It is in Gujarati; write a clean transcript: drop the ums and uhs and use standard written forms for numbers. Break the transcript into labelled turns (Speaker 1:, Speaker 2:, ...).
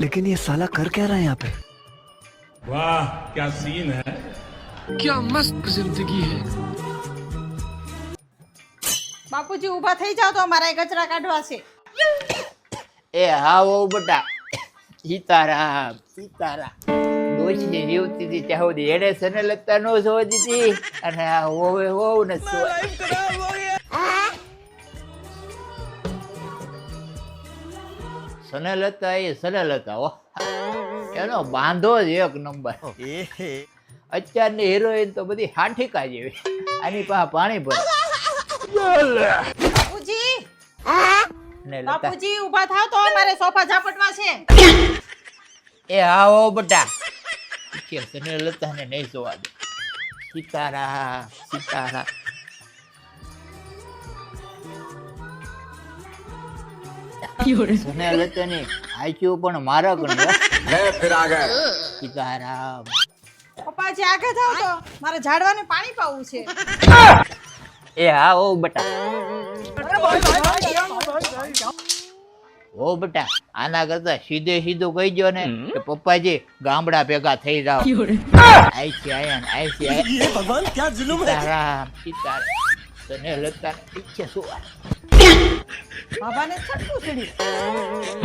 Speaker 1: लेकिन ये साला कर क्या रहा है यहाँ पे?
Speaker 2: वाह क्या सीन है।
Speaker 3: क्या मस्त जिंदगी है।
Speaker 4: બાપુજી ઊભા થઈ જાઓ તો અમારા કચરા કાઢવા છે.
Speaker 5: એ હા હો બેટા, સીતારામ સીતારામ. ડોશી જીવતી હતી ત્યાં સુધી એને સને લગતા ન જોવા દીધી, અને આ હોવે હોવ ને સને લતા એ સને લતા હો, એનો બાંધો જ એક નંબર. અત્યારની હિરોઈન તો બધી હાંઠીકા જેવી, આની પાસે પાણી ભરે.
Speaker 4: બાપુજી
Speaker 5: ને લતા
Speaker 4: બાપુજી ઊભા થાવ તો અમારે સોફા ઝાપટવા છે.
Speaker 5: એ હા હો બેટા, સને લતા ને નહીં જોવા દે. સીતારામ સીતારામ. સને લતા ની આઈક્યુ પણ મારા ગણ. સીતારામ.
Speaker 4: પપ્પાજી આગળ થાવ તો મારે ઝાડવાને પાણી પાવું છે.
Speaker 5: એ હા હો બેટા, હો બેટા, આના કરતા સીધે સીધું કહી દો ને કે પપ્પાજી ગામડા ભેગા થઈ જાઓ. આઈસી આયા ને આઈસી આયા. ભગવાન ક્યાં જુલુમ હે. સીતારામ સીતારામ. તને લતા ઈચ્છે શું
Speaker 4: બાબાને છટકું ચડ્યું.